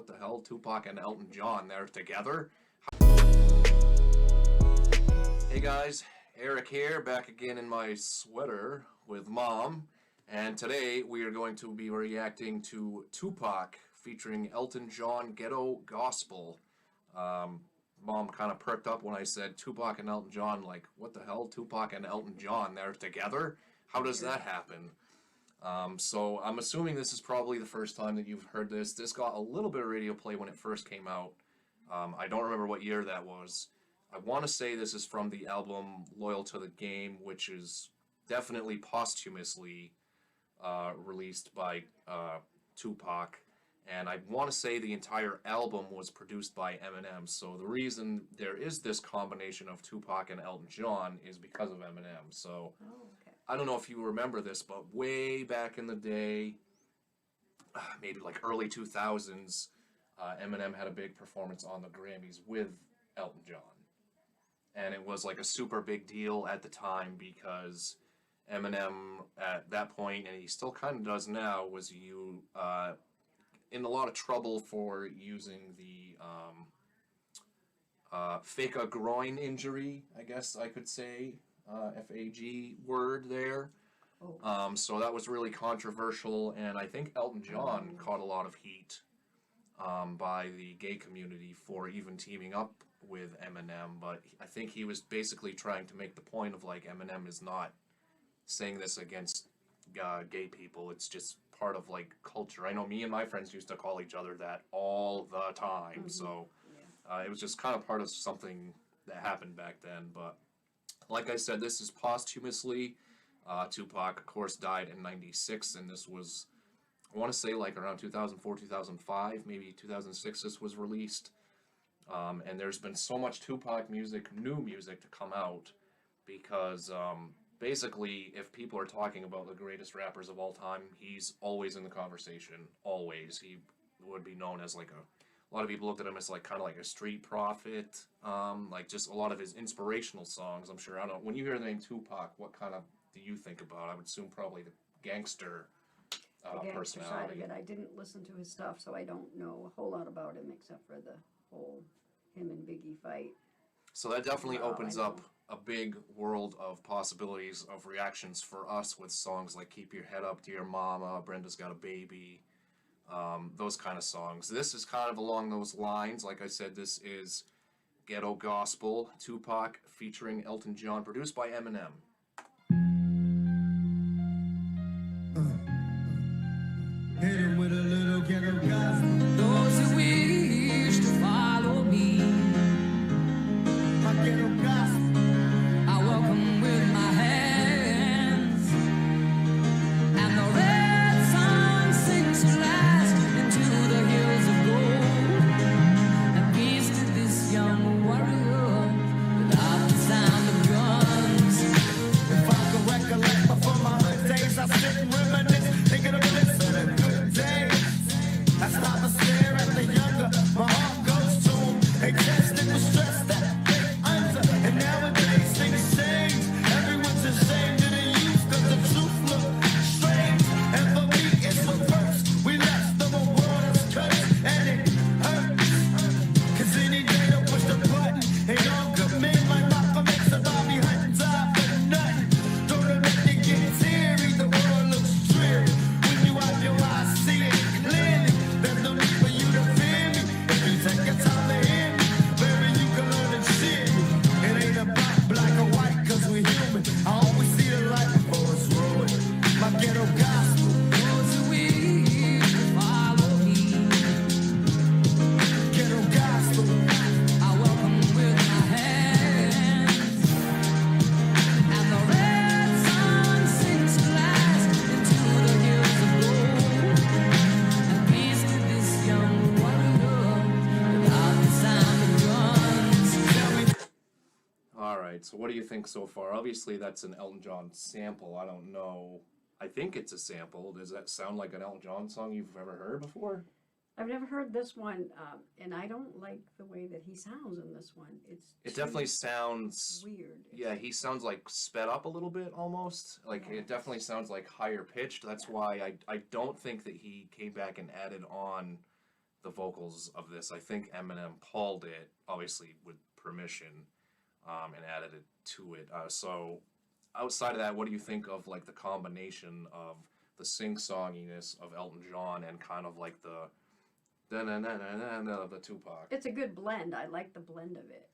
what the hell? Tupac and Elton John, they're together? Hey guys, Eric here, back again in my sweater with Mom. And today we are going to be reacting to Tupac featuring Elton John, Ghetto Gospel. Mom kind of perked up when I said Tupac and Elton John, like, what the hell? Tupac and Elton John, they're together? How does that happen? So I'm assuming this is probably the first time that you've heard this. This got a little bit of radio play when it first came out. I don't remember what year that was. I want to say this is from the album Loyal to the Game, which is definitely posthumously released by Tupac. And I want to say the entire album was produced by Eminem. So the reason there is this combination of Tupac and Elton John is because of Eminem. So I don't know if you remember this, but way back in the day, maybe like early 2000s, Eminem had a big performance on the Grammys with Elton John. And it was like a super big deal at the time because Eminem at that point, and he still kind of does now, was in a lot of trouble for using the fake a groin injury, I guess I could say, F-A-G word there. So that was really controversial, and I think Elton John caught a lot of heat by the gay community for even teaming up with Eminem, but I think he was basically trying to make the point of, like, Eminem is not saying this against gay people, it's just part of, like, culture. I know me and my friends used to call each other that all the time, so it was just kind of part of something that happened back then. But like I said, this is posthumously. Tupac, of course, died in 96, and this was, I want to say, like around 2004, 2005, maybe 2006 this was released. And there's been so much Tupac music, new music, to come out because basically, if people are talking about the greatest rappers of all time, he's always in the conversation, always. He would be known as like a lot of people looked at him as like kind of like a street prophet, like just a lot of his inspirational songs, I'm sure. I don't know, when you hear the name Tupac, what kind of do you think about? I would assume probably the gangster personality. Side of it. I didn't listen to his stuff, so I don't know a whole lot about him except for the whole him and Biggie fight. So that definitely opens up a big world of possibilities of reactions for us with songs like Keep Your Head Up, Dear Mama, Brenda's Got a Baby, those kind of songs. This is kind of along those lines. Like I said, this is Ghetto Gospel, Tupac featuring Elton John, produced by Eminem. Hit him with a little ghetto gospel. Those who wish to follow me, my ghetto gospel, I welcome with my hands. And the red sun sinks to last into the hills of gold. And peace to this young warrior without the sound of guns. If I could recollect before my hood days, I sit and reminisce, thinking of this and a good day. I stop and stare at the younger, my heart goes to them. They tested the stress that they under, and nowadays things change. Everyone's ashamed of the youth, cause the truth look strange. And for me it's the first, we left them a world that's cursed, and it hurts. Cause any day to push the button, ain't all good men like Malcolm X and Bobby Hunt and die for nothing. Don't let it get teary, the world looks dreary. When you have your eyes, see it clearly. There's no need for you to fear me. If you take your time to hear me, baby, you can learn to cheer me. It ain't about black or white, cause we're human. I always see the light before it's ruined. My ghetto gospel. Those who wish to follow me. Ghetto gospel. I welcome with my hands. And the red sun sinks to last into the hills of gold. And peace to this young warrior without the sound of guns. Tell me. Alright, so what do you think so far? Obviously that's an Elton John sample. I don't know. I think it's a sample. Does that sound like an Elton John song you've ever heard before? I've never heard this one, and I don't like the way that he sounds in this one. It definitely sounds weird. Yeah, he sounds like sped up a little bit almost. Like it definitely sounds like higher pitched. That's why I don't think that he came back and added on the vocals of this. I think Eminem pulled it, obviously with permission, and added it to it. So outside of that, what do you think of like the combination of the sing-songiness of Elton John and kind of like the of the Tupac? It's a good blend. I like the blend of it.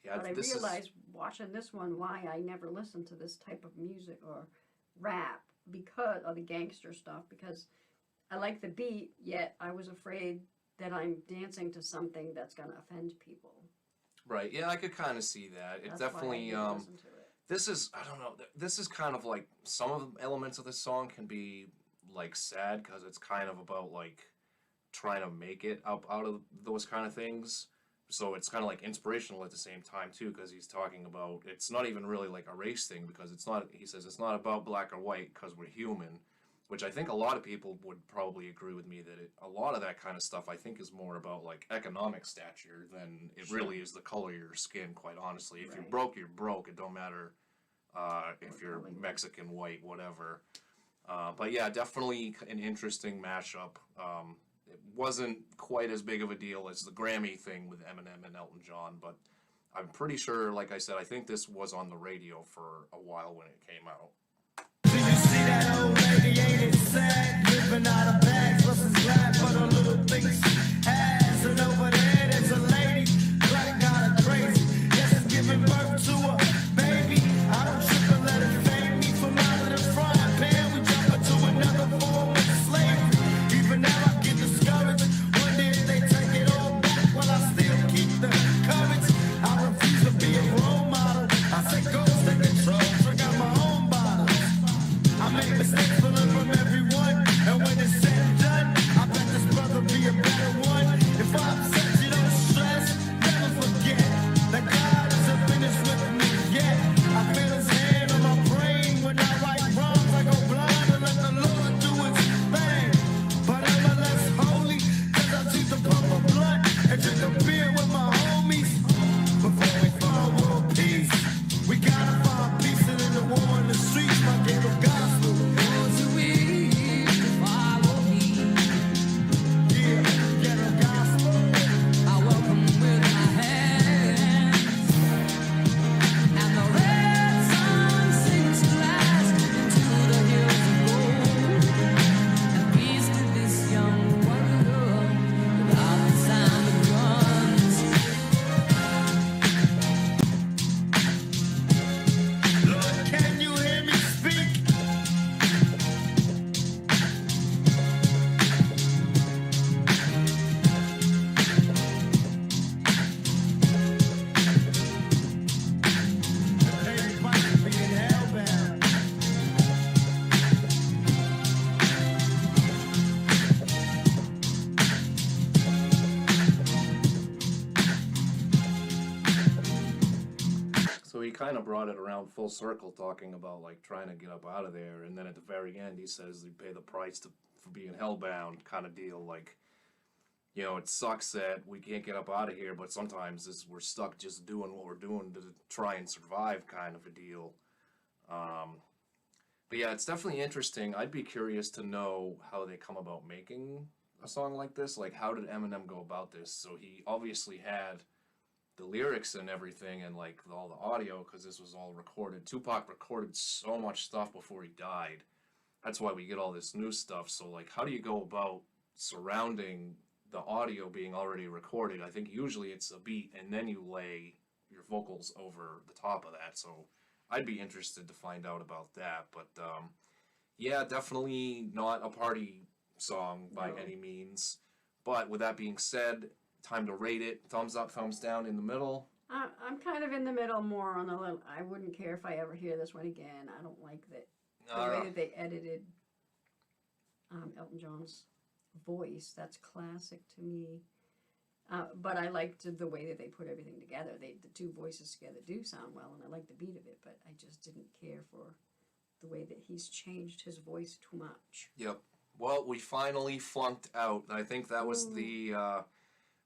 Yeah, But I realized watching this one why I never listened to this type of music or rap because of the gangster stuff, because I like the beat, yet I was afraid that I'm dancing to something that's going to offend people. Right. Yeah, I could kind of see that. It That's definitely why I didn't listen to it. this is, I don't know, this is kind of like some of the elements of the song can be like sad because it's kind of about like trying to make it out of those kind of things. So it's kind of like inspirational at the same time too, because he's talking about, it's not even really like a race thing, because it's not, he says it's not about black or white because we're human, which I think a lot of people would probably agree with me that a lot of that kind of stuff I think is more about like economic stature than it really is the color of your skin, quite honestly. If you're broke, you're broke. It don't matter if you're Mexican, white, whatever. But yeah, definitely an interesting mashup. It wasn't quite as big of a deal as the Grammy thing with Eminem and Elton John, but I'm pretty sure, like I said, I think this was on the radio for a while when it came out. Do you see that old lady, ain't it sad? Living out of bags, what's his glad for the little things has. And over there, there's a lady, black got her crazy. Yes, it's giving birth to a baby. I don't trip and let it fade me from out of the frying pan. We jump into another form of slavery. Even now I get discouraged. One day if they take it all back, well, I still keep the courage. I refuse to be a role model. I say ghost take control, drink out my own bottle. I make mistakes, but learn from everyone. And when it's said and done, I bet this brother be a better one. If I upset you, don't stress, never forget that God isn't finished with me yet. I feel his hand on my brain when I write wrongs. I go blind and let the Lord do his thing. But I'm a less holy, cause I choose to pump a blunt and drink a beer with my homies. Before we find world peace, we gotta find peace in the war in the streets. My ghetto gospel. Those who wish to follow me, yeah, ghetto gospel. I welcome with my hands, and the red sun sinks at last into the hills of gold. And peace to this young warrior without the sound of guns. Lord, can you hear me speak? Everybody being hellbound. So he kind of brought it around full circle, talking about like trying to get up out of there, and then at the very end he says you pay the price for being hellbound, kind of deal. Like, you know, it sucks that we can't get up out of here, but sometimes we're stuck just doing what we're doing to try and survive, kind of a deal. But yeah, it's definitely interesting. I'd be curious to know how they come about making a song like this. Like, how did Eminem go about this? So he obviously had the lyrics and everything and like all the audio, because this was all recorded. Tupac recorded so much stuff before he died. That's why we get all this new stuff. So like, how do you go about surrounding the audio being already recorded? I think usually it's a beat and then you lay your vocals over the top of that. So I'd be interested to find out about that. But yeah, definitely not a party song by any means. But with that being said, time to rate it. Thumbs up, thumbs down, in the middle. I'm kind of in the middle, more on the little. I wouldn't care if I ever hear this one again. I don't like the way that they edited Elton John's voice. That's classic to me. But I liked the way that they put everything together. The two voices together do sound well, and I like the beat of it, but I just didn't care for the way that he's changed his voice too much. Yep. Well, we finally flunked out. I think that was the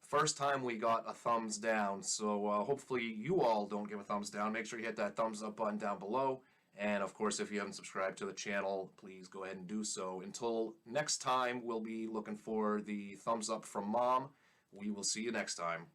first time we got a thumbs down. So hopefully you all don't give a thumbs down. Make sure you hit that thumbs up button down below. And of course, if you haven't subscribed to the channel, please go ahead and do so. Until next time, we'll be looking for the thumbs up from Mom. We will see you next time.